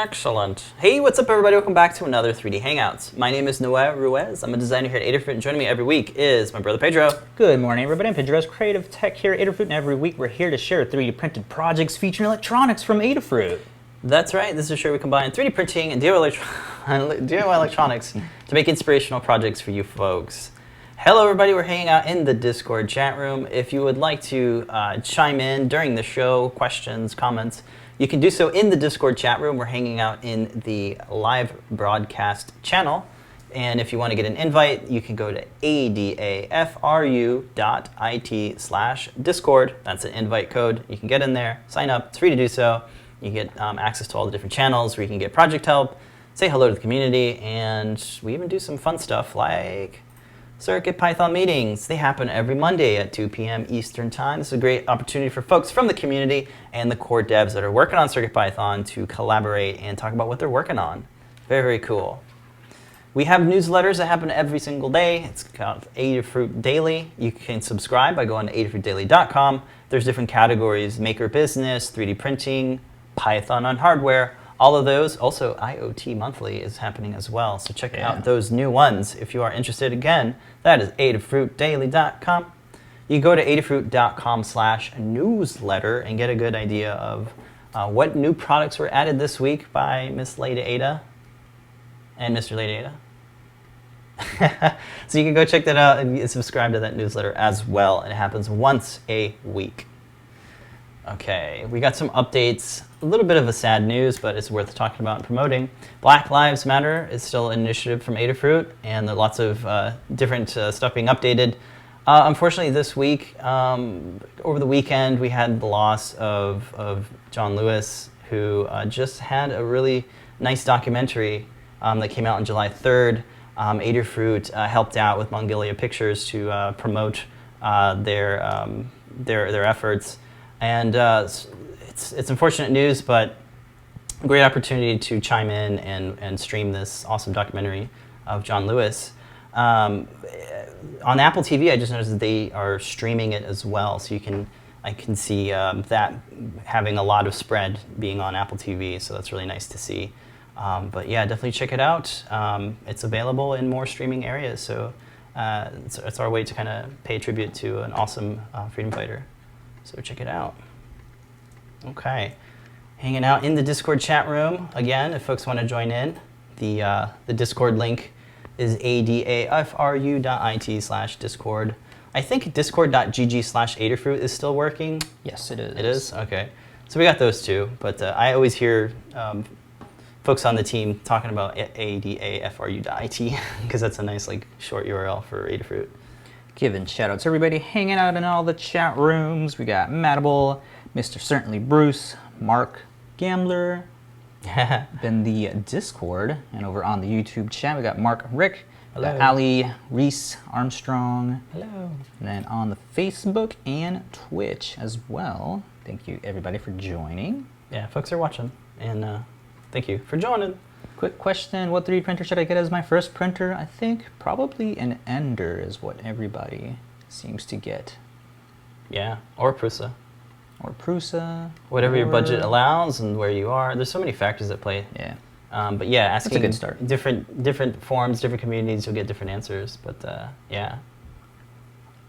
Excellent. Hey, what's up, everybody? Welcome back to another 3D Hangouts. My name is Noé Ruiz. I'm a designer here at Adafruit, and joining me every week is my brother Pedro. Good morning, everybody. I'm Pedro's Creative Tech here at Adafruit, and every week we're here to share 3D printed projects featuring electronics from Adafruit. That's right. This is a show we combine 3D printing and DIY electronics to make inspirational projects for you folks. Hello, everybody. We're hanging out in the Discord chat room. If you would like to chime in during the show, questions, comments, you can do so in the Discord chat room. We're hanging out in the live broadcast channel. And if you want to get an invite, you can go to adafru.it/Discord. That's an invite code. You can get in there, sign up. It's free to do so. You get access to all the different channels where you can get project help, say hello to the community, and we even do some fun stuff like CircuitPython meetings. They happen every Monday at 2 p.m. Eastern Time. This is a great opportunity for folks from the community and the core devs that are working on CircuitPython to collaborate and talk about what they're working on. Very, very cool. We have newsletters that happen every single day. It's called Adafruit Daily. You can subscribe by going to adafruitdaily.com. There's different categories: maker business, 3D printing, Python on hardware. All of those. Also, IoT Monthly is happening as well. So check out those new ones if you are interested. Again, that is adafruitdaily.com. You can go to adafruit.com/newsletter and get a good idea of what new products were added this week by Miss Lady Ada and Mr. Lady Ada. So you can go check that out and subscribe to that newsletter as well. And it happens once a week. Okay, we got some updates. A little bit of a sad news, but it's worth talking about and promoting. Black Lives Matter is still an initiative from Adafruit, and there are lots of different stuff being updated. Unfortunately, this week, over the weekend, we had the loss of John Lewis, who just had a really nice documentary that came out on July 3rd. Adafruit helped out with Mongolia Pictures to promote their efforts. And it's unfortunate news, but a great opportunity to chime in and stream this awesome documentary of John Lewis. On Apple TV, I just noticed that they are streaming it as well, so I can see that having a lot of spread being on Apple TV, so that's really nice to see. But yeah, definitely check it out. It's available in more streaming areas, so it's our way to kind of pay tribute to an awesome freedom fighter. So check it out. Okay, hanging out in the Discord chat room. Again, if folks want to join in, the Discord link is adafru.it/Discord. I think discord.gg/Adafruit is still working. Yes, it is. It is? Okay. So we got those two, but I always hear folks on the team talking about adafru.it because that's a nice short URL for Adafruit. Giving shout-outs to everybody hanging out in all the chat rooms. We got Mattable, Mr. Certainly Bruce, Mark, Gambler, then the Discord, and over on the YouTube chat, we got Mark, Rick, Ali, Reese, Armstrong. Hello. And then on the Facebook and Twitch as well. Thank you, everybody, for joining. Yeah, folks are watching, and thank you for joining. Quick question, what 3D printer should I get as my first printer? I think probably an Ender is what everybody seems to get. Yeah, or Prusa. Or Prusa. Whatever your budget allows and where you are. There's so many factors at play. Yeah. But yeah, asking That's a good start. different forums, different communities, you'll get different answers. But yeah.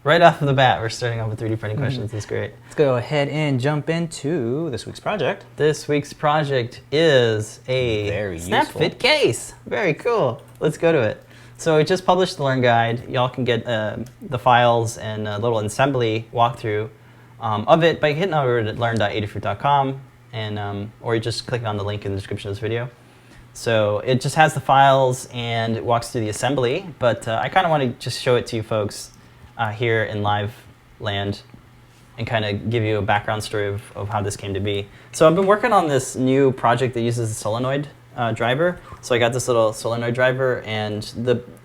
Right off the bat, we're starting off with 3D printing questions. That's great. Let's go ahead and jump into this week's project. This week's project is a Very SnapFit case. Very cool. Let's go to it. So we just published the Learn Guide. Y'all can get the files and a little assembly walkthrough of it by hitting over to learn.adafruit.com, and or you just click on the link in the description of this video. So it just has the files and it walks through the assembly, but I kind of want to just show it to you folks here in live land and kind of give you a background story of how this came to be. So I've been working on this new project that uses a solenoid driver. So I got this little solenoid driver, and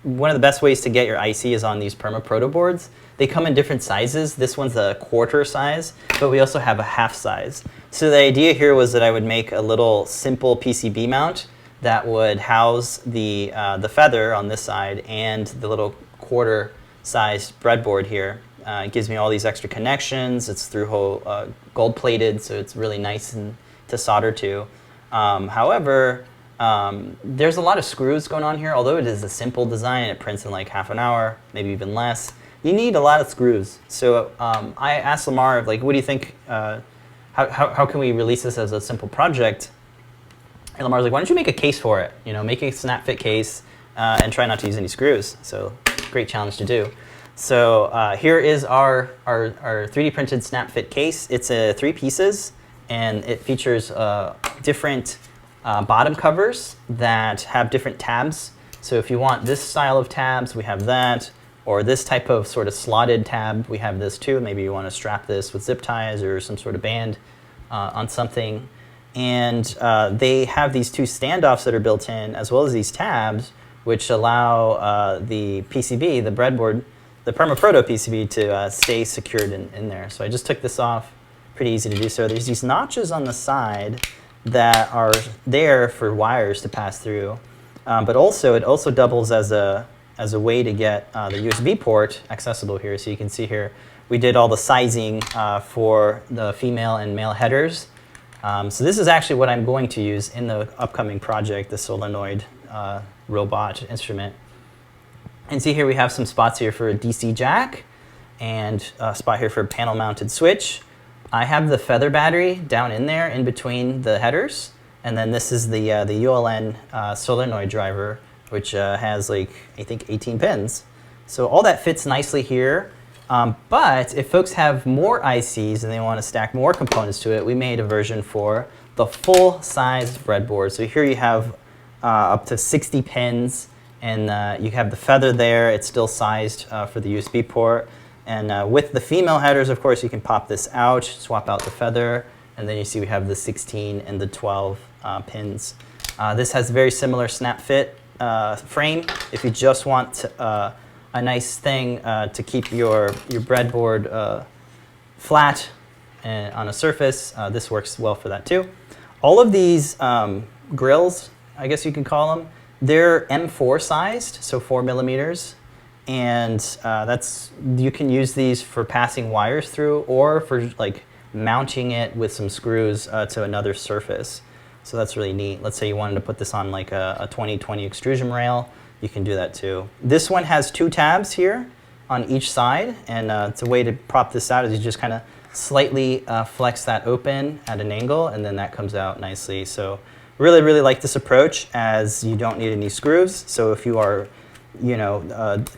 one of the best ways to get your IC is on these Perma-Proto boards. They come in different sizes. This one's a quarter size, but we also have a half size. So the idea here was that I would make a little simple PCB mount that would house the feather on this side and the little quarter sized breadboard here. It gives me all these extra connections. It's through gold plated, so it's really nice to solder to. However, there's a lot of screws going on here. Although it is a simple design, it prints in like half an hour, maybe even less. You need a lot of screws. So I asked Lamar, like, what do you think? How can we release this as a simple project? And Lamar's like, why don't you make a case for it? You know, make a snap fit case and try not to use any screws. So great challenge to do. So here is our 3D printed snap fit case. It's 3 pieces, and it features different bottom covers that have different tabs. So if you want this style of tabs, we have that. Or this type of sort of slotted tab, we have this too. Maybe you want to strap this with zip ties or some sort of band on something. And they have these 2 standoffs that are built in, as well as these tabs, which allow the PCB, the breadboard, the Perma-Proto PCB to stay secured in there. So I just took this off. Pretty easy to do so. There's these notches on the side that are there for wires to pass through. But also, it also doubles as a way to get the USB port accessible here. So you can see here, we did all the sizing for the female and male headers. So this is actually what I'm going to use in the upcoming project, the solenoid robot instrument. And see here we have some spots here for a DC jack and a spot here for a panel mounted switch. I have the feather battery down in there in between the headers. And then this is the ULN solenoid driver, which has like, I think 18 pins. So all that fits nicely here. But if folks have more ICs and they want to stack more components to it, we made a version for the full-size breadboard. So here you have up to 60 pins, and you have the feather there. It's still sized for the USB port. And with the female headers, of course, you can pop this out, swap out the feather, and then you see we have the 16 and the 12 pins. This has very similar snap fit frame. If you just want a nice thing to keep your breadboard flat and on a surface, this works well for that too. All of these grills, I guess you can call them, they're M4 sized, so 4 millimeters. And you can use these for passing wires through or for like mounting it with some screws to another surface. So that's really neat. Let's say you wanted to put this on like a 2020 extrusion rail, you can do that too. This one has 2 tabs here on each side, and it's a way to prop this out is you just kind of slightly flex that open at an angle, and then that comes out nicely. So really, really like this approach, as you don't need any screws. So if you are, you know,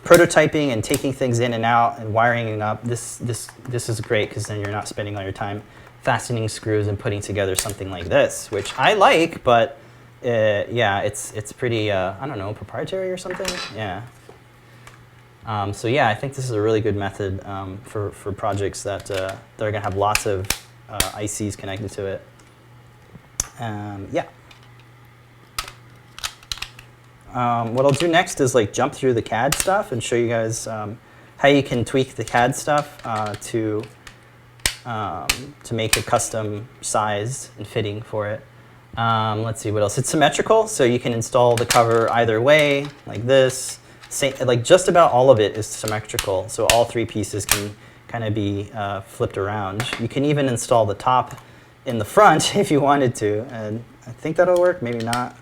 prototyping and taking things in and out and wiring it up, this is great, because then you're not spending all your time fastening screws and putting together something like this, which I like, but yeah, it's pretty, I don't know, proprietary or something? Yeah. So yeah, I think this is a really good method for projects that are going to have lots of ICs connected to it. Yeah. What I'll do next is like jump through the CAD stuff and show you guys how you can tweak the CAD stuff to make a custom size and fitting for it. Let's see what else. It's symmetrical, so you can install the cover either way, like this. Like just about all of it is symmetrical, so all 3 pieces can kind of be flipped around. You can even install the top in the front if you wanted to, and I think that'll work, maybe not.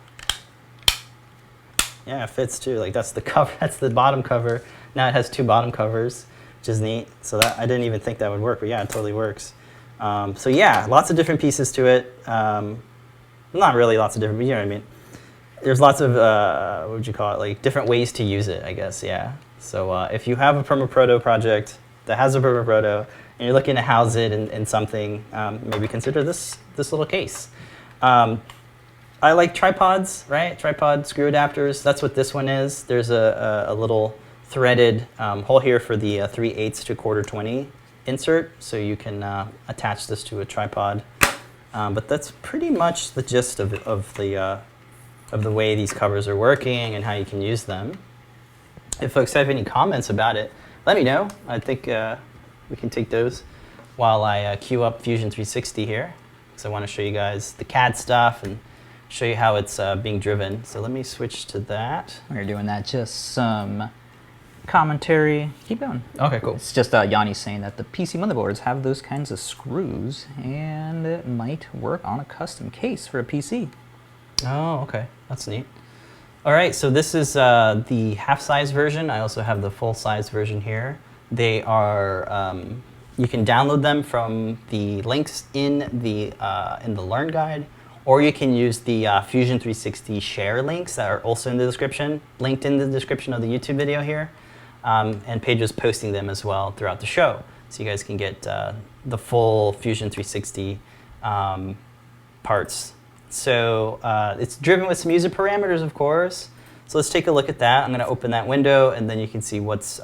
Yeah, it fits too. Like that's the cover, that's the bottom cover. Now it has 2 bottom covers, which is neat. So that I didn't even think that would work, but yeah, it totally works. So yeah, lots of different pieces to it. Not really lots of different, but you know what I mean. There's lots of, what would you call it, like different ways to use it, I guess, yeah. So if you have a Perma-Proto project that has a Perma-Proto and you're looking to house it in something, maybe consider this little case. I like tripods, right? Tripod screw adapters. That's what this one is. There's a little threaded hole here for the 3/8 to 1/4-20 insert, so you can attach this to a tripod. But that's pretty much the gist of the way these covers are working and how you can use them. If folks have any comments about it, let me know. I think we can take those while I queue up Fusion 360 here, because I want to show you guys the CAD stuff and show you how it's being driven. So let me switch to that. While you're doing that, just some commentary. Keep going. Okay, cool. It's just Yanni saying that the PC motherboards have those kinds of screws, and it might work on a custom case for a PC. Oh, okay. That's neat. All right, so this is the half-size version. I also have the full-size version here. They are, you can download them from the links in the Learn Guide, or you can use the Fusion 360 share links that are also in the description, linked in the description of the YouTube video here. And Paige is posting them as well throughout the show. So you guys can get the full Fusion 360 parts. So it's driven with some user parameters, of course. So let's take a look at that. I'm going to open that window, and then you can see what's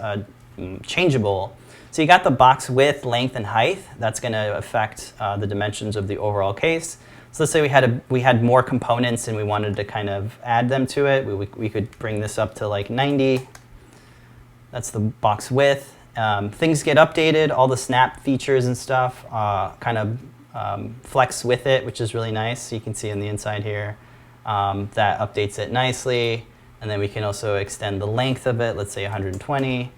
changeable. So you got the box width, length, and height. That's going to affect the dimensions of the overall case. So let's say we had more components and we wanted to kind of add them to it. We could bring this up to like 90. That's the box width. Things get updated. All the snap features and stuff kind of flex with it, which is really nice. So you can see on the inside here that updates it nicely. And then we can also extend the length of it. Let's say 120.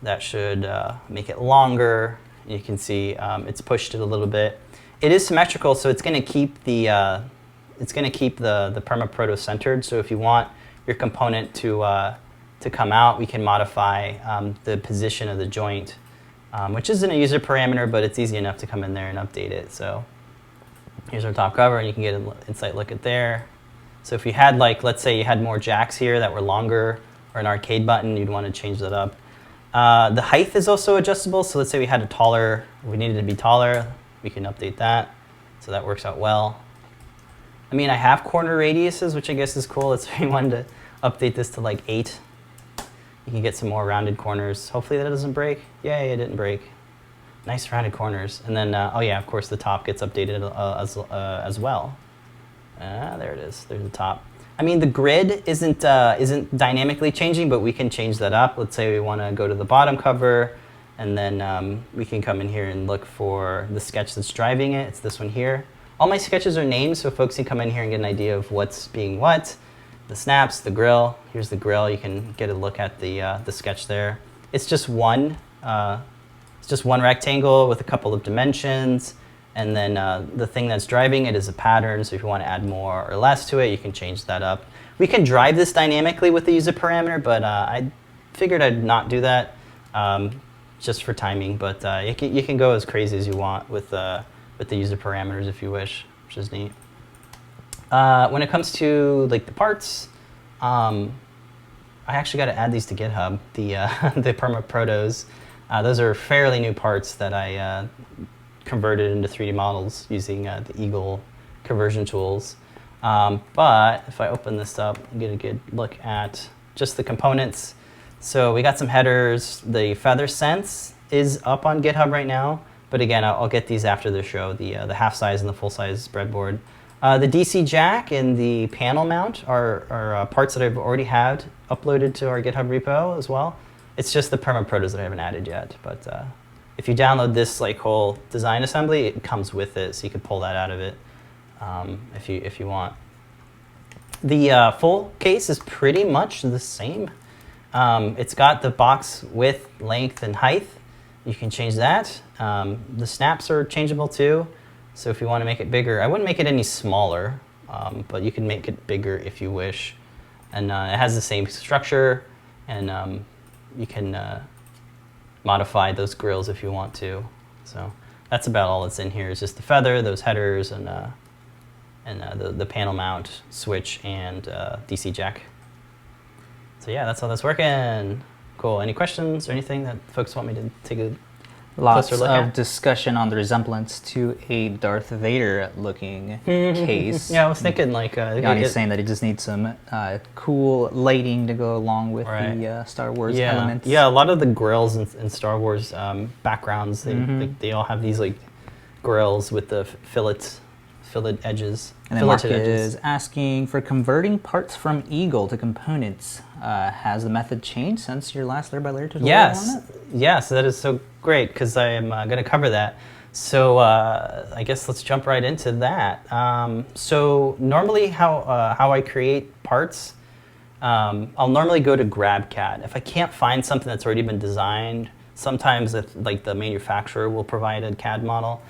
That should make it longer. You can see it's pushed it a little bit. It is symmetrical, so it's going to keep the Perma-Proto centered. So if you want your component to come out, we can modify the position of the joint, which isn't a user parameter, but it's easy enough to come in there and update it. So here's our top cover, and you can get an insight look at there. So if you had, like, let's say you had more jacks here that were longer, or an arcade button, you'd want to change that up. The height is also adjustable. So let's say we had we needed to be taller, we can update that. So that works out well. I mean, I have corner radiuses, which I guess is cool. Let's say we wanted to update this to like 8. You can get some more rounded corners. Hopefully that doesn't break. Yay, it didn't break. Nice rounded corners. And then, oh yeah, of course the top gets updated as well. There it is, there's the top. I mean, the grid isn't dynamically changing, but we can change that up. Let's say we want to go to the bottom cover, and then we can come in here and look for the sketch that's driving it. It's this one here. All my sketches are named, so folks can come in here and get an idea of what's being what. The snaps, the grill. Here's the grill. You can get a look at the sketch there. It's just one rectangle with a couple of dimensions, and then the thing that's driving it is a pattern. So if you want to add more or less to it, you can change that up. We can drive this dynamically with the user parameter, but I figured I'd not do that just for timing. But you can go as crazy as you want with the user parameters if you wish, which is neat. When it comes to like the parts, I actually got to add these to GitHub, the Perma-Protos. Those are fairly new parts that I converted into 3D models using the Eagle conversion tools. But if I open this up and get a good look at just the components. So we got some headers. The Feather Sense is up on GitHub right now. But again, I'll get these after the show, the half-size and the full-size breadboard. The DC jack and the panel mount are parts that I've already had uploaded to our GitHub repo as well. It's just the Perma-Protos that I haven't added yet. But if you download this like whole design assembly, it comes with it, so you could pull that out of it if you want. The full case is pretty much the same. It's got the box width, length, and height. You can change that. The snaps are changeable too. So if you want to make it bigger, I wouldn't make it any smaller, but you can make it bigger if you wish. And it has the same structure, and you can modify those grills if you want to. So that's about all that's in here. It's just the feather, those headers, and the panel mount, switch, and DC jack. So yeah, that's how that's working. Cool. Any questions or anything that folks want me to take a Lots closer look of at? discussion on the resemblance to a Darth Vader looking case. Yeah, I was thinking like... Yanni's saying that it just needs some cool lighting to go along with the Star Wars elements. Yeah, a lot of the grills in Star Wars backgrounds, they all have these like grills with the fillet edges. And then Mark is asking, for converting parts from Eagle to components, has the method changed since your last layer-by-layer tutorial on it? Yes, that is so great, because I am going to cover that. So I guess let's jump right into that. So normally how I create parts, I'll normally go to GrabCAD. If I can't find something that's already been designed, sometimes like the manufacturer will provide a CAD model.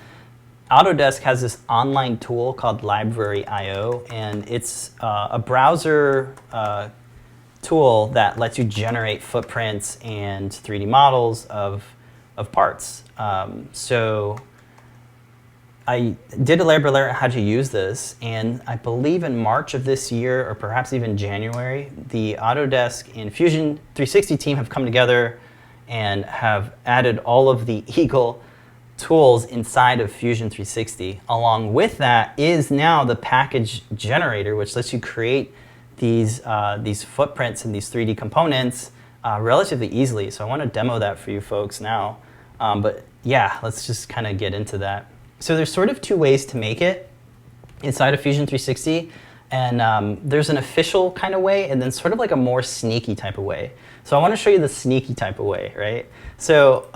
Autodesk has this online tool called Library.io, and it's a browser tool that lets you generate footprints and 3D models of parts. So I did elaborate on how to use this, and I believe in March of this year, or perhaps even January, the Autodesk and Fusion 360 team have come together and have added all of the Eagle tools inside of Fusion 360. Along with that is now the package generator, which lets you create these footprints and these 3D components relatively easily. So I want to demo that for you folks now. But yeah, let's just kind of get into that. So there's sort of two ways to make it inside of Fusion 360. And there's an official kind of way, and then sort of like a more sneaky type of way. So I want to show you the sneaky type of way, right? So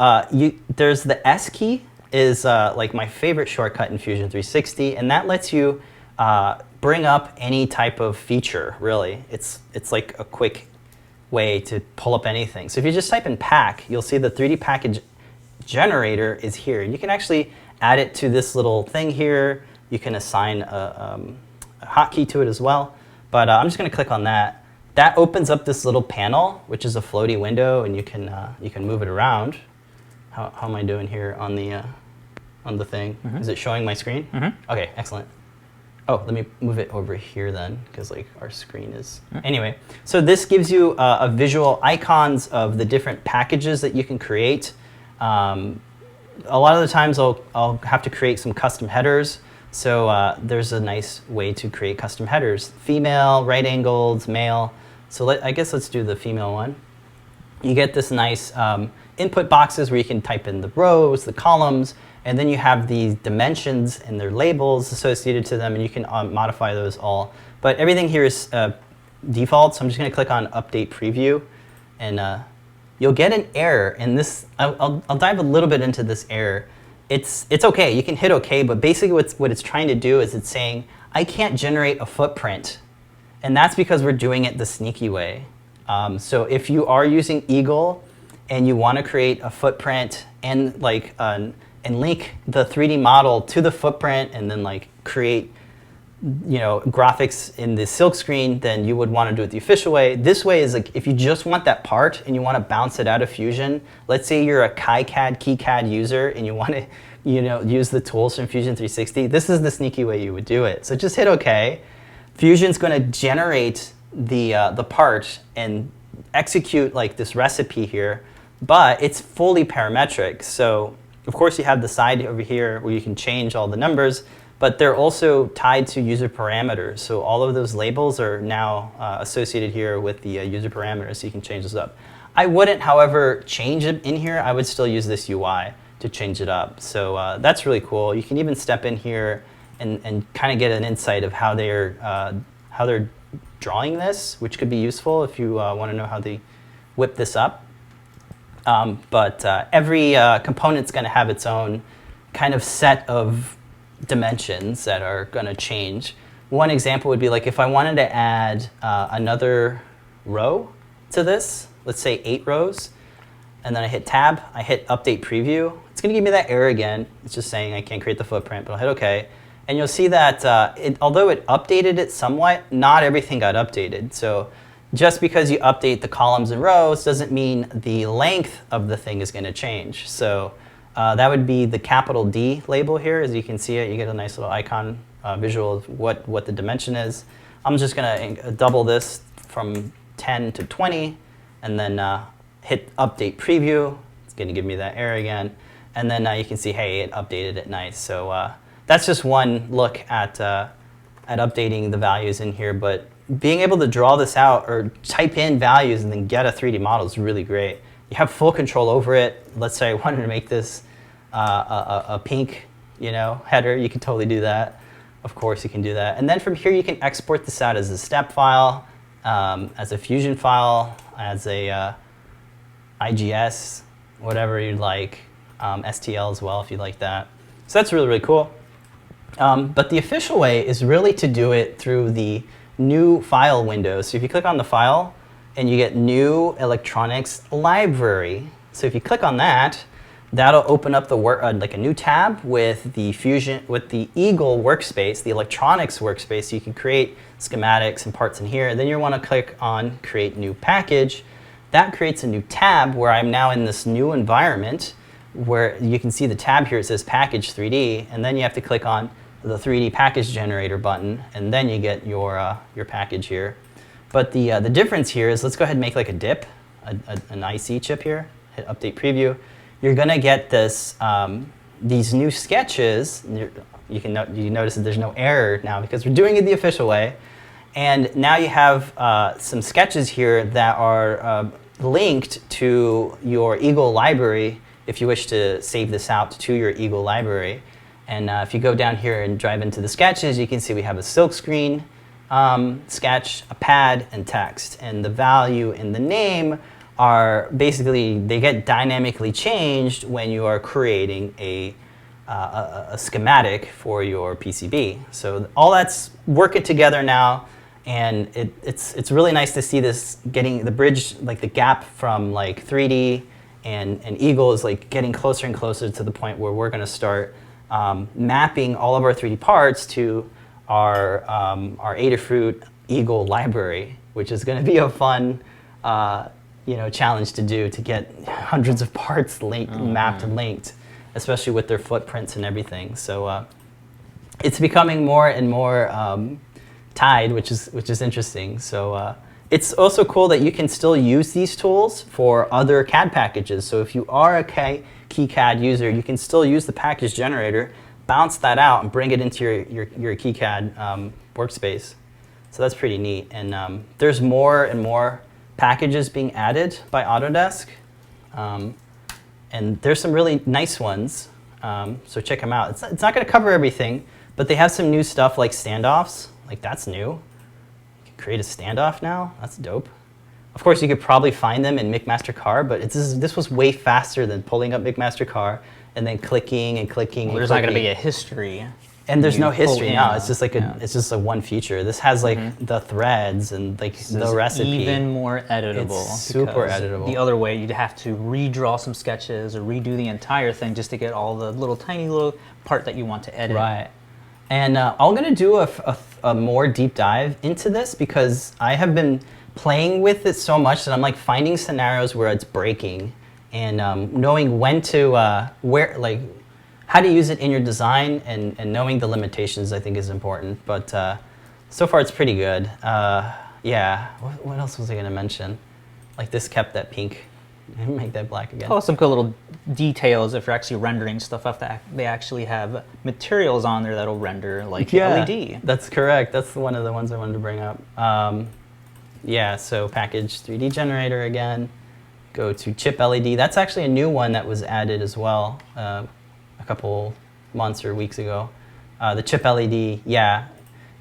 there's the S key is like my favorite shortcut in Fusion 360, and that lets you bring up any type of feature, really. It's like a quick way to pull up anything. So if you just type in pack, you'll see the 3D package generator is here. You can actually add it to this little thing here. You can assign a hotkey to it as well. But I'm just going to click on that. That opens up this little panel, which is a floaty window, and you can move it around. How am I doing here on the thing? Mm-hmm. Is it showing my screen? Mm-hmm. Okay, excellent. Oh, let me move it over here then, because like our screen is... Mm-hmm. Anyway, so this gives you a visual icons of the different packages that you can create. A lot of the times I'll have to create some custom headers. So there's a nice way to create custom headers. Female, right-angled, male. So I guess let's do the female one. You get this nice input boxes where you can type in the rows, the columns, and then you have these dimensions and their labels associated to them, and you can modify those all. But everything here is default, so I'm just going to click on Update Preview, and you'll get an error. And this, I'll dive a little bit into this error. It's OK. You can hit OK, but basically what it's trying to do is it's saying, I can't generate a footprint. And that's because we're doing it the sneaky way. So if you are using Eagle and you want to create a footprint and like and link the 3D model to the footprint and then like create graphics in the silk screen, then you would want to do it the official way. This way is like if you just want that part and you want to bounce it out of Fusion. Let's say you're a KiCad user and you want to use the tools from Fusion 360. This is the sneaky way you would do it. So just hit OK. Fusion's going to generate the part and execute like this recipe here, but it's fully parametric. So of course you have the side over here where you can change all the numbers, but they're also tied to user parameters. So all of those labels are now associated here with the user parameters, so you can change this up. I wouldn't, however, change it in here. I would still use this UI to change it up. So that's really cool. You can even step in here and kind of get an insight of how they're drawing this, which could be useful if you want to know how they whip this up. But every component's going to have its own kind of set of dimensions that are going to change. One example would be like if I wanted to add another row to this, let's say 8 rows, and then I hit Tab, I hit Update Preview. It's going to give me that error again. It's just saying I can't create the footprint, but I'll hit OK. And you'll see that although it updated it somewhat, not everything got updated. So just because you update the columns and rows doesn't mean the length of the thing is going to change. So that would be the capital D label here. As you can see it, you get a nice little icon visual of what the dimension is. I'm just going to double this from 10 to 20, and then hit Update Preview. It's going to give me that error again. And then you can see, hey, it updated it nice. So that's just one look at updating the values in here. But being able to draw this out or type in values and then get a 3D model is really great. You have full control over it. Let's say I wanted to make this a pink header. You can totally do that. Of course, you can do that. And then from here, you can export this out as a step file, as a Fusion file, as a IGS, whatever you'd like, STL as well if you'd like that. So that's really, really cool. But the official way is really to do it through the new file window. So if you click on the file and you get new electronics library. So if you click on that, that'll open up the like a new tab with the Eagle workspace, the electronics workspace. So you can create schematics and parts in here. And then you want to click on Create New Package. That creates a new tab where I'm now in this new environment where you can see the tab here. It says Package 3D, and then you have to click on the 3D Package Generator button, and then you get your package here. But the difference here is, let's go ahead and make like a dip, an IC chip here. Hit Update Preview. You're gonna get this these new sketches. You notice that there's no error now because we're doing it the official way. And now you have some sketches here that are linked to your Eagle library if you wish to save this out to your Eagle library. And if you go down here and drive into the sketches, you can see we have a silkscreen sketch, a pad, and text. And the value and the name are basically, they get dynamically changed when you are creating a schematic for your PCB. So all that's working together now. And it's really nice to see this getting the bridge, like the gap from like 3D and Eagle is like getting closer and closer to the point where we're going to start mapping all of our 3D parts to our Adafruit Eagle library, which is going to be a fun challenge to do, to get hundreds of parts mapped and linked, especially with their footprints and everything. So it's becoming more and more tied, which is interesting. So it's also cool that you can still use these tools for other CAD packages. So if you are a KiCad user, you can still use the package generator, bounce that out, and bring it into your KiCad workspace. So that's pretty neat. And there's more and more packages being added by Autodesk. And there's some really nice ones. So check them out. It's not going to cover everything, but they have some new stuff like standoffs. Like, that's new. You can create a standoff now. That's dope. Of course, you could probably find them in McMaster-Carr, but this was way faster than pulling up McMaster-Carr and then clicking and clicking. Well, there's not going to be a history. And there's no history now. It's just like it's just a one feature. This has like the threads and like the recipe. Even more editable. It's super editable. The other way, you'd have to redraw some sketches or redo the entire thing just to get all the tiny little part that you want to edit. Right. And I'm going to do a more deep dive into this because I have been playing with it so much that I'm like finding scenarios where it's breaking, and knowing when to how to use it in your design and knowing the limitations, I think, is important. But so far it's pretty good. Yeah, what else was I going to mention? Like, this kept that pink. Make that black again. Oh, some cool little details if you're actually rendering stuff up. That they actually have materials on there that'll render, like LED. That's correct. That's one of the ones I wanted to bring up. Yeah, so package 3D generator again. Go to chip LED. That's actually a new one that was added as well a couple months or weeks ago. The chip LED, yeah.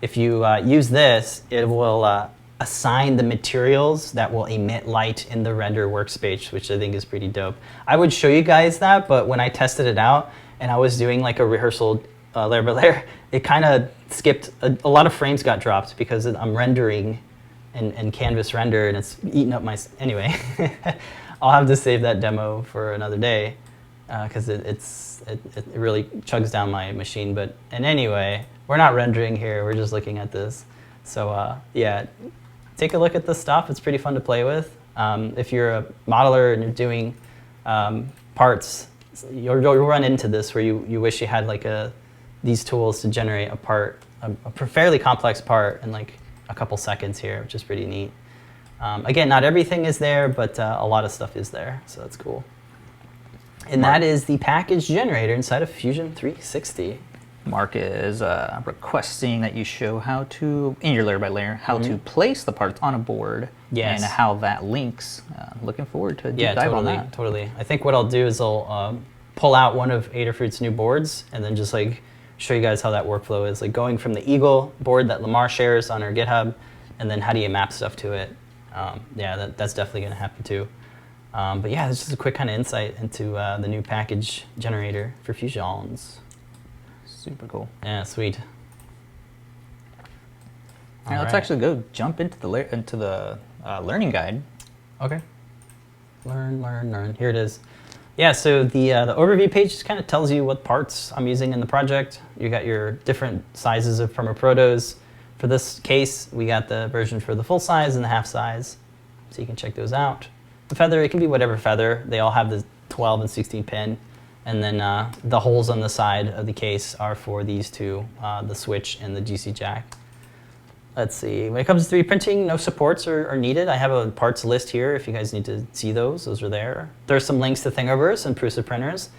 If you use this, it will assign the materials that will emit light in the render workspace, which I think is pretty dope. I would show you guys that, but when I tested it out and I was doing like a rehearsal layer by layer, it kind of skipped. A lot of frames got dropped because I'm rendering in Canvas render and it's eating up my... Anyway, I'll have to save that demo for another day because it really chugs down my machine. But anyway, we're not rendering here. We're just looking at this. So yeah. Take a look at this stuff. It's pretty fun to play with. If you're a modeler and you're doing parts, you'll run into this where you wish you had like these tools to generate a part, a fairly complex part in like a couple seconds here, which is pretty neat. Again, not everything is there, but a lot of stuff is there, so that's cool. And that is the package generator inside of Fusion 360. Mark is requesting that you show how to, in your layer by layer, how to place the parts on a board and how that links. Looking forward to a deep dive on that. Totally. I think what I'll do is I'll pull out one of Adafruit's new boards and then just like show you guys how that workflow is. Like going from the Eagle board that Lamar shares on our GitHub, and then how do you map stuff to it. Yeah, that's definitely going to happen too. But yeah, this is a quick kind of insight into the new package generator for Fusions. Super cool. Yeah, sweet. Now let's actually go jump into the learning guide. Okay. Learn. Here it is. Yeah, so the overview page just kind of tells you what parts I'm using in the project. You got your different sizes of Perma-Protos. For this case, we got the version for the full size and the half size, so you can check those out. The feather, it can be whatever feather. They all have the 12 and 16 pin, and then the holes on the side of the case are for these two, the switch and the GC jack. Let's see, when it comes to 3D printing, no supports are needed. I have a parts list here if you guys need to see those. Those are there. There's some links to Thingiverse and Prusa printers.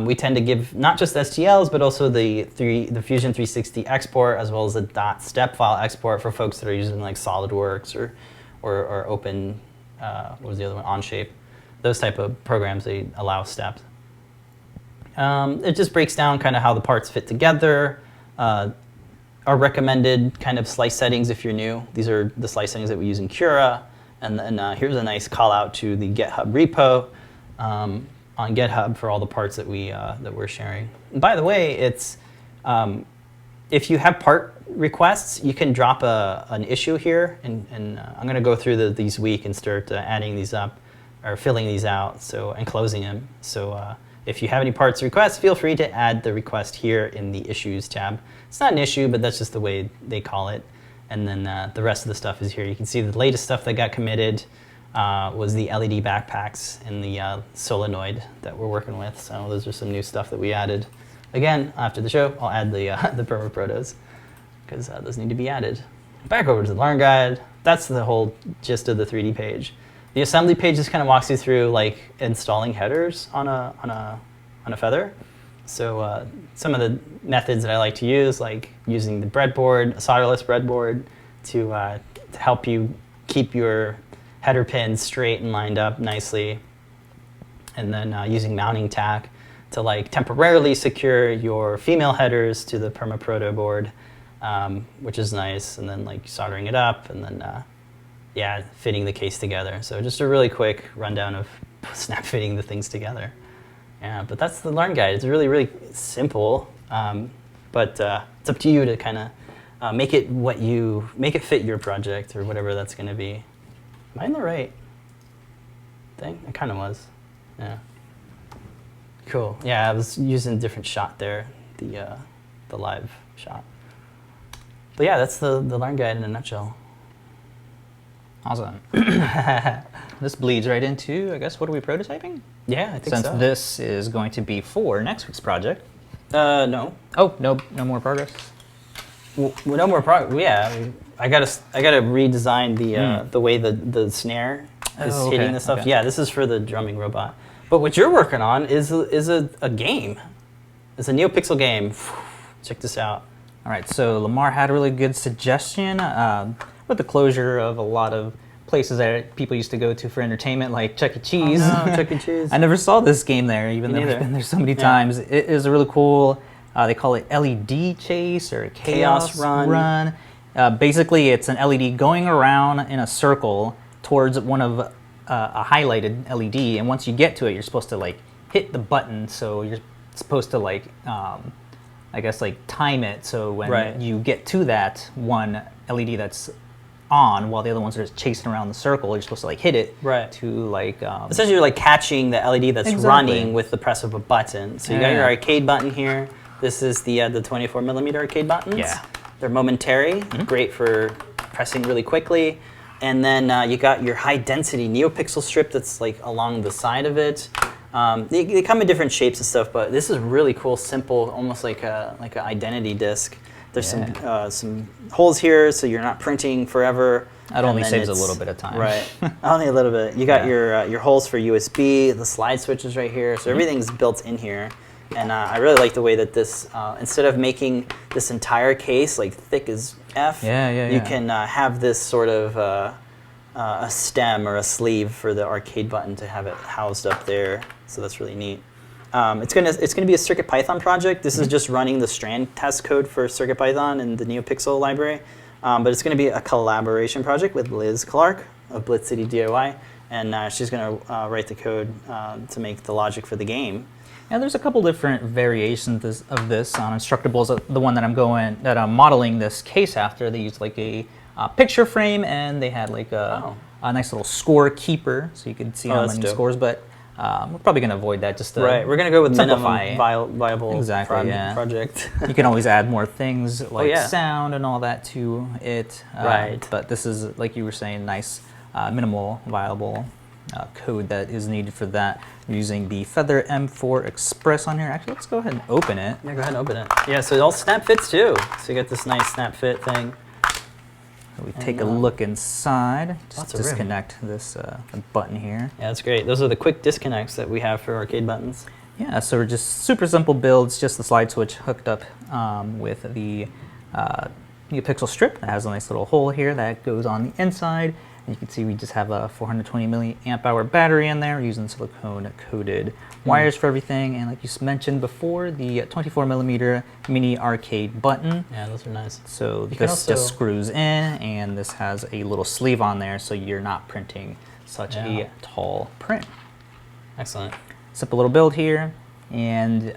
We tend to give not just STLs, but also the Fusion 360 export, as well as the .step file export for folks that are using like SolidWorks or Open, what was the other one, Onshape. Those type of programs, they allow steps. It just breaks down kind of how the parts fit together. Our recommended kind of slice settings if you're new. These are the slice settings that we use in Cura. And then here's a nice call out to the GitHub repo on GitHub for all the parts that we're sharing. And by the way, it's if you have part requests, you can drop an issue here, and I'm going to go through these week and start adding these up or filling these out, and closing them. So if you have any parts requests, feel free to add the request here in the Issues tab. It's not an issue, but that's just the way they call it. And then the rest of the stuff is here. You can see the latest stuff that got committed was the LED backpacks and the solenoid that we're working with. So those are some new stuff that we added. Again, after the show, I'll add the Perma-Protos because those need to be added. Back over to the Learn Guide. That's the whole gist of the 3D page. The assembly page just kind of walks you through like installing headers on a feather. So some of the methods that I like to use, like using the breadboard, a solderless breadboard, to help you keep your header pins straight and lined up nicely, and then using mounting tack to like temporarily secure your female headers to the Perma-Proto board, which is nice, and then like soldering it up, and then yeah, fitting the case together. So just a really quick rundown of snap fitting the things together. Yeah, but that's the Learn Guide. It's really, really simple, but it's up to you to kind of make it fit your project or whatever that's going to be. Am I in the right thing? I kind of was. Yeah. Cool. Yeah, I was using a different shot there, the live shot. But yeah, that's the Learn Guide in a nutshell. Awesome. This bleeds right into, I guess, what are we prototyping? Yeah, I think Since so. this is going to be for next week's project. No. Oh, no more progress? Well, no more progress. Yeah, I gotta redesign the way the snare is hitting the stuff. Okay. Yeah, this is for the drumming robot. But what you're working on is a game. It's a Neopixel game. Check this out. All right, so Lamar had a really good suggestion with the closure of a lot of places that people used to go to for entertainment, like Chuck E. Cheese. Oh, no, Chuck E. Cheese. I never saw this game there, even though I've been there so many times. It is a really cool, they call it LED chase or chaos run. Basically, it's an LED going around in a circle towards one of a highlighted LED, and once you get to it, you're supposed to like hit the button, so you're supposed to like, I guess like time it, so when you get to that one LED that's on while the other ones are just chasing around the circle, you're supposed to like hit it to like essentially you're like catching the LED that's running with the press of a button. So you got your arcade button here. This is the 24mm arcade buttons. Yeah, they're momentary, great for pressing really quickly. And then you got your high density Neopixel strip that's like along the side of it. They come in different shapes and stuff, but this is really cool, simple, almost like an identity disc. There's some holes here, so you're not printing forever. That only saves a little bit of time. Right, only a little bit. You got your holes for USB, the slide switches right here, so everything's built in here. And I really like the way that this, instead of making this entire case like thick as F, you can have this sort of a stem or a sleeve for the arcade button to have it housed up there. So that's really neat. It's gonna be a CircuitPython project. This is just running the strand test code for CircuitPython in the Neopixel library. But it's gonna be a collaboration project with Liz Clark of Blitz City DIY, and she's gonna write the code to make the logic for the game. Yeah, there's a couple different variations of this on Instructables. The one that I'm modeling this case after, they used like a picture frame, and they had like a nice little score keeper, so you could see how many scores. But we're probably going to avoid that just to Right, we're going to go with simplify minimum viable exactly, yeah. project. You can always add more things like yeah. sound and all that to it. Right. But this is, like you were saying, nice minimal viable code that is needed for that. We're using the Feather M4 Express on here. Actually, let's go ahead and open it. Yeah, go ahead and open it. Yeah, so it all snap fits too. So you got this nice snap fit thing. We take a look inside. Just of disconnect this button here. Yeah, that's great. Those are the quick disconnects that we have for arcade buttons. Yeah, so we're just super simple builds, just the slide switch hooked up with the Neopixel strip that has a nice little hole here that goes on the inside. And you can see we just have a 420 milliamp hour battery in there. We're using silicone coated wires for everything. And like you mentioned before, the 24 millimeter mini arcade button. Yeah, those are nice. So this just screws in, and this has a little sleeve on there, so you're not printing such a tall print. Excellent. Simple little build here, and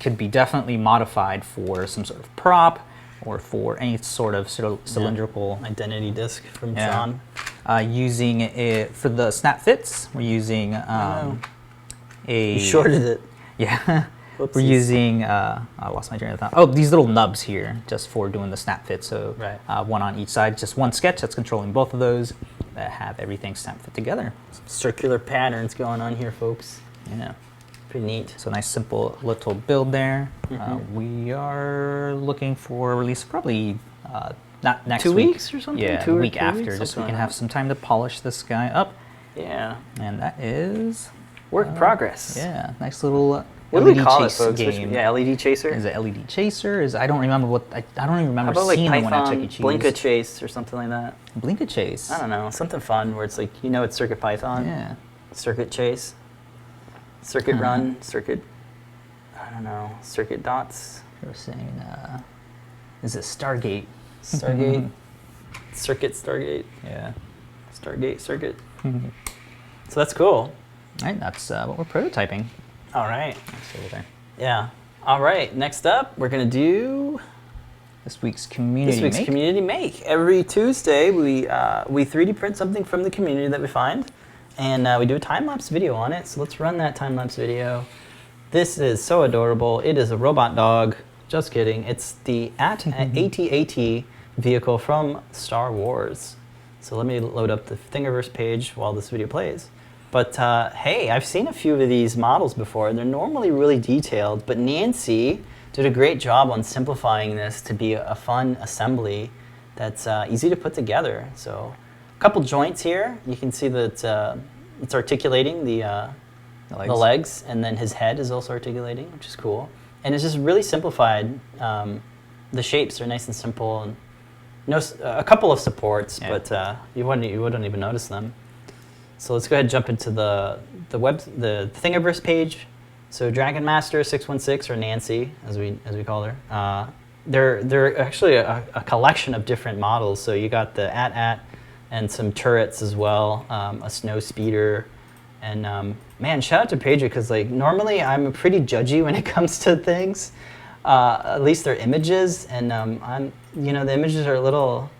could be definitely modified for some sort of prop or for any sort of cylindrical identity disc from John. Using it for the snap fits, we're using You shorted it. Yeah. Whoopsies. We're using, I lost my train of thought. Oh, these little nubs here, just for doing the snap fit. So one on each side, just one sketch that's controlling both of those that have everything snap fit together. Some circular patterns going on here, folks. Yeah. Pretty neat. So nice, simple little build there. We are looking for release probably not next 2 week. weeks or something? Yeah, the week after, just so we can have some time to polish this guy up. Yeah. And that is... Work in progress. Yeah, nice little what LED do we call chase it, folks? game. Yeah, LED chaser. Is it LED chaser? I don't remember what I don't even remember How about seeing like the one at Chuck E. Python Cheese. Blinka Chase or something like that? Blinka Chase. I don't know, something fun where it's like it's Circuit Python. Yeah. Circuit Chase. Circuit Run. Circuit. I don't know. Circuit Dots. I was saying, is it Stargate? Stargate. Circuit Stargate. Yeah. Stargate Circuit. So that's cool. All right, that's what we're prototyping. All right. Over there. Yeah. All right. Next up, we're gonna do this week's community community make. Every Tuesday, we 3D print something from the community that we find, and we do a time lapse video on it. So let's run that time lapse video. This is so adorable. It is a robot dog. Just kidding. It's the ATAT vehicle from Star Wars. So let me load up the Thingiverse page while this video plays. But hey, I've seen a few of these models before. They're normally really detailed, but Nancy did a great job on simplifying this to be a fun assembly that's easy to put together. So a couple joints here. You can see that it's articulating the legs, and then his head is also articulating, which is cool. And it's just really simplified. The shapes are nice and simple, and a couple of supports, but you wouldn't even notice them. So let's go ahead and jump into the Thingiverse page. So Dragon Master 616, or Nancy, as we call her. They're actually a collection of different models. So you got the AT-AT and some turrets as well, a snow speeder, and man, shout out to Pedro, because like normally I'm pretty judgy when it comes to things, at least their images, and the images are a little.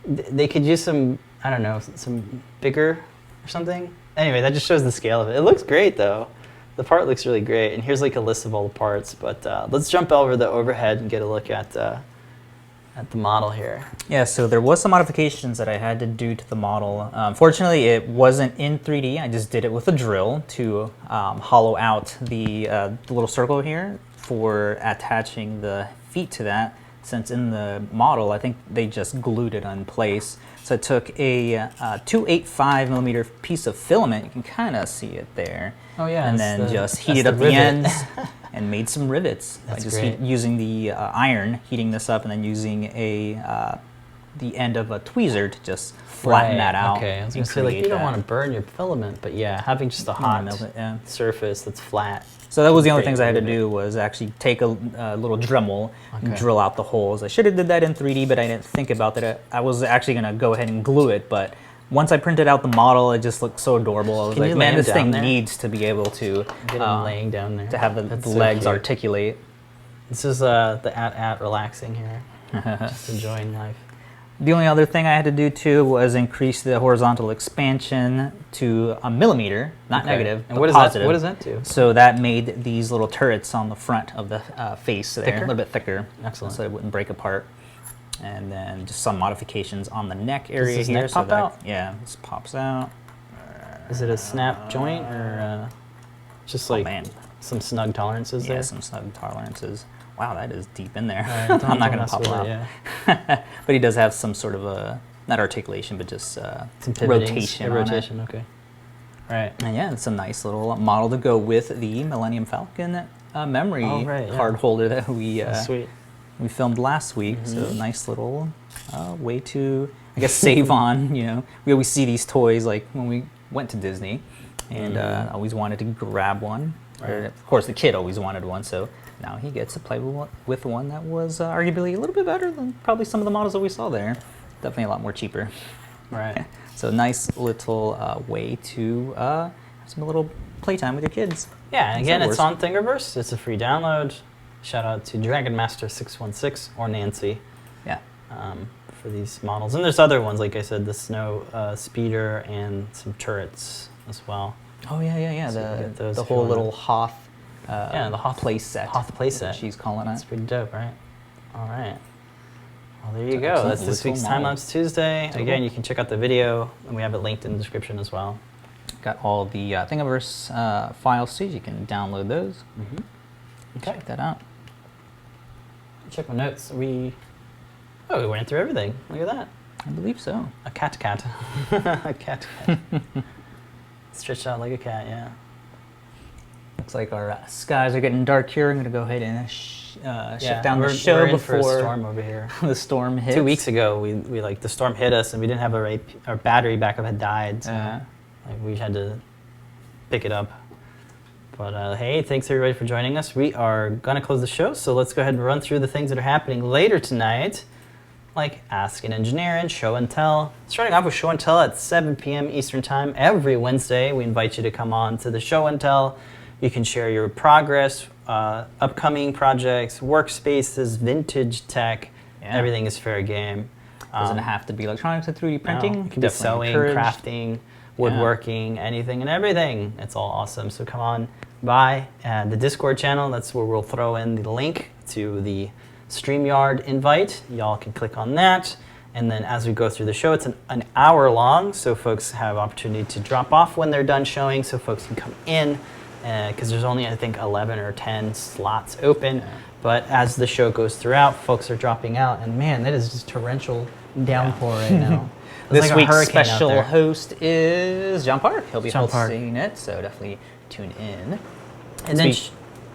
They could use some, I don't know, some bigger or something. Anyway, that just shows the scale of it. It looks great though. The part looks really great, and here's like a list of all the parts. But let's jump over the overhead and get a look at the model here. Yeah, so there was some modifications that I had to do to the model. Fortunately, it wasn't in 3D. I just did it with a drill to hollow out the little circle here for attaching the feet to that. Since in the model, I think they just glued it in place. So I took a 285 millimeter piece of filament. You can kind of see it there. Oh yeah. And then just heated up the ends and made some rivets. That's by just using the iron, heating this up, and then using the end of a tweezer to just flatten that out. Okay, I was going to say, like, you don't want to burn your filament, but yeah, having just a hot surface that's flat. So that was the only things I had to do, was actually take a little Dremel and drill out the holes. I should have did that in 3D, but I didn't think about that. I was actually going to go ahead and glue it, but once I printed out the model, it just looked so adorable. I was like, man, this thing needs to be able to get him laying down there, to have the legs articulate. This is the AT-AT relaxing here, just enjoying life. The only other thing I had to do too was increase the horizontal expansion to a millimeter, not negative, And but what positive. does that do? So that made these little turrets on the front of the face there Thicker? a little bit thicker. Excellent. So it wouldn't break apart. And then just some modifications on the neck area this here. neck pop out? Yeah, this pops out. Is it a snap joint or just like some snug tolerances there? Yeah, some snug tolerances. Wow, that is deep in there. Right, I'm not going to mess pop with it out. Yeah. But he does have some sort of a, not articulation, but just Some pivotings, rotation. rotation, okay. Right. And yeah, it's a nice little model to go with the Millennium Falcon memory card holder that we Sweet. we filmed last week. So nice little way to, I guess, save on. You know, we always see these toys like when we went to Disney, and always wanted to grab one. Right. Or, of course, the kid always wanted one, so now he gets to play with one that was arguably a little bit better than probably some of the models that we saw there. Definitely a lot more cheaper. Right. So nice little way to have some little playtime with your kids. Yeah, and again, it's on Thingiverse. It's a free download. Shout out to DragonMaster616 or Nancy. Yeah. For these models. And there's other ones, like I said, the Snow Speeder and some turrets as well. Oh, yeah. So the whole little Hoth the Hoth play set. Hoth play set. She's calling it. That's pretty dope, right? All right. Well, there you go. Excellent. That's this week's Timelapse Tuesday. Cool. Again, you can check out the video, and we have it linked in the description as well. Got all the Thingiverse files too. You can download those. Okay. Check that out. Check my notes. We went through everything. Look at that. I believe so. A cat. A cat. Stretched out like a cat, yeah. Looks like our skies are getting dark here. I'm going to go ahead and shut down the we're show in before for a storm over here. the storm hits. 2 weeks ago, we like the storm hit us, and we didn't have our battery backup had died, so like, we had to pick it up. But hey, thanks everybody for joining us. We are gonna close the show, so let's go ahead and run through the things that are happening later tonight, like Ask an Engineer and Show and Tell. Starting off with Show and Tell at 7 p.m. Eastern Time every Wednesday. We invite you to come on to the Show and Tell. You can share your progress, upcoming projects, workspaces, vintage tech. Everything is fair game. Doesn't have to be electronics and 3D printing. No, it can be sewing, crafting, woodworking, anything and everything. It's all awesome. So come on by the Discord channel. That's where we'll throw in the link to the StreamYard invite. Y'all can click on that. And then as we go through the show, it's an hour long, so folks have opportunity to drop off when they're done showing, so folks can come in, because there's only, I think, 11 or 10 slots open. But as the show goes throughout, folks are dropping out, and man, that is just torrential downpour right now. This like week's special host is John Park. He'll be John Park. hosting it, so definitely tune in. And then,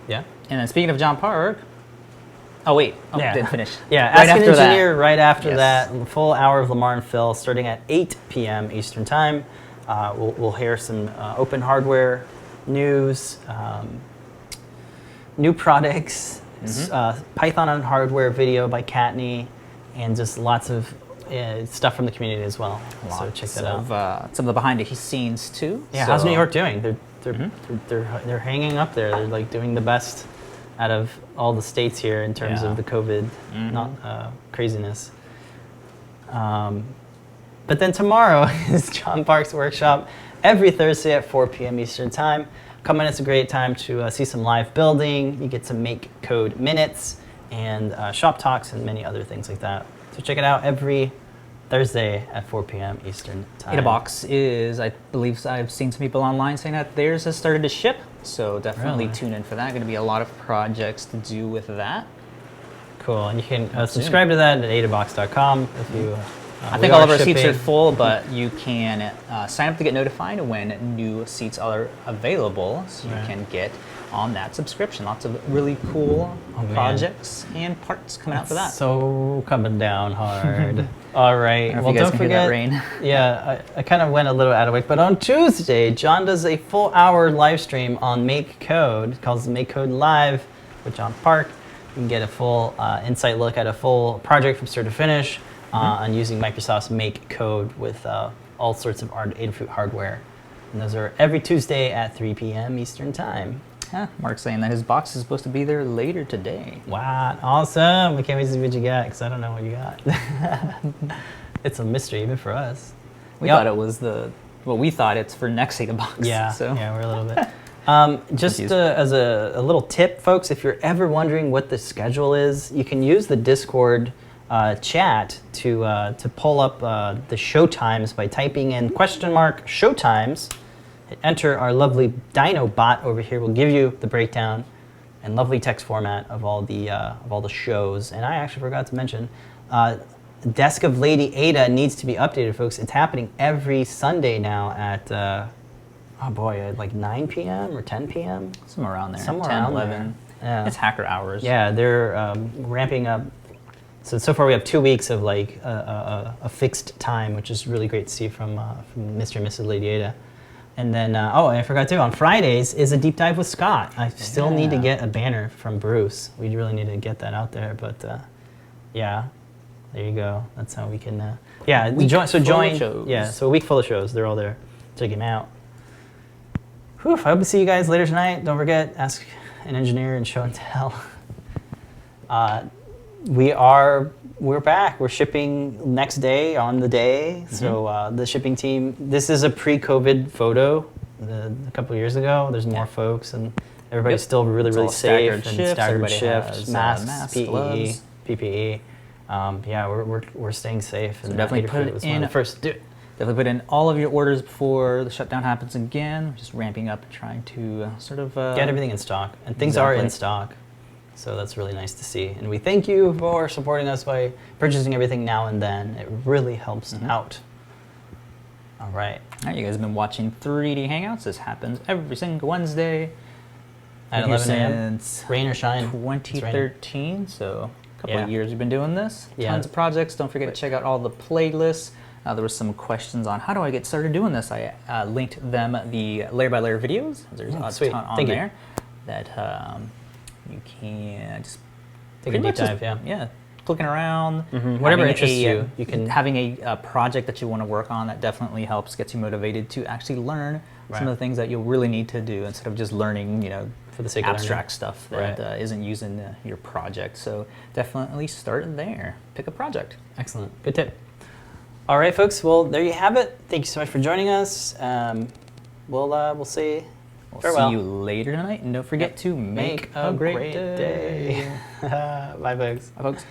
and then speaking of John Park, didn't finish. Yeah, Ask an Engineer right after that. Full hour of Lamar and Phil starting at 8 p.m. Eastern Time. We'll hear some open hardware news, new products, Python on hardware video by Kattni, and just lots of stuff from the community as well. So check that out. Some of the behind the scenes too. Yeah, how's New York doing? They're hanging up there. They're like doing the best out of all the states here in terms of the COVID craziness. But then tomorrow is John Park's workshop every Thursday at 4 p.m. Eastern Time. Come in, it's a great time to see some live building. You get some make code minutes and shop talks and many other things like that. So check it out every Thursday at 4 p.m. Eastern Time. ATABox is, I believe I've seen some people online saying that theirs has started to ship. So definitely tune in for that. Going to be a lot of projects to do with that. Cool, and you can subscribe to that at atabox.com if you. I think all of our seats are full, but you can sign up to get notified when new seats are available, so you can get on that subscription. Lots of really cool projects and parts coming out for that. So coming down hard. All right. Well, don't forget. That rain. Yeah, I kind of went a little out of whack, but on Tuesday, John does a full hour live stream on Make Code. It calls Make Code Live with John Park. You can get a full insight look at a full project from start to finish on using Microsoft's Make Code with all sorts of Adafruit hardware. And those are every Tuesday at 3 p.m. Eastern Time. Mark's saying that his box is supposed to be there later today. Wow, awesome. I can't wait to see what you got, because I don't know what you got. It's a mystery, even for us. We thought it was we thought it's for next ATA box. Yeah, so. yeah, we're a little bit. Just as a little tip, folks, if you're ever wondering what the schedule is, you can use the Discord chat to pull up the show times by typing in !show times. Enter our lovely Dino bot over here. Will give you the breakdown and lovely text format of all the shows. And I actually forgot to mention, Desk of Lady Ada needs to be updated, folks. It's happening every Sunday now at at like 9 p.m. or 10 p.m. Somewhere around there. Somewhere 10, around 11. there. Yeah. It's hacker hours. Yeah, they're ramping up. So far we have 2 weeks of like a fixed time, which is really great to see from Mr. and Mrs. Lady Ada. And then, I forgot too, on Fridays is a deep dive with Scott. I still need to get a banner from Bruce. We really need to get that out there, but yeah, there you go. That's how we can, join. Shows. Yeah, so a week full of shows. They're all there. Check them out. Whew, I hope to see you guys later tonight. Don't forget, ask an engineer and show and tell. We're back. We're shipping next day on the day. Mm-hmm. So the shipping team, this is a pre-COVID photo a couple of years ago. There's more folks, and everybody's still really safe and staggered shifts, masks, PPE, gloves. PPE. We're staying safe. So and definitely put it in first. Definitely put in all of your orders before the shutdown happens again. We're just ramping up and trying to get everything in stock, and things are in stock. So that's really nice to see. And we thank you for supporting us by purchasing everything now and then. It really helps out. All right. All right, you guys have been watching 3D Hangouts. This happens every single Wednesday at 11 a.m. Rain or shine. 2013, so a couple of years we've been doing this. Tons of projects. Don't forget to check out all the playlists. There was some questions on how do I get started doing this. I linked them the layer by layer videos. There's a ton on there that you can just take a deep dive. Clicking around, whatever interests you. You can having a project that you want to work on that definitely helps get you motivated to actually learn some of the things that you'll really need to do instead of just learning, for the sake abstract stuff that isn't used in your project. So definitely start there. Pick a project. Excellent. Good tip. All right, folks. Well, there you have it. Thank you so much for joining us. We'll see. We'll see you later tonight, and don't forget to make a great day. Bye, folks. Bye, folks.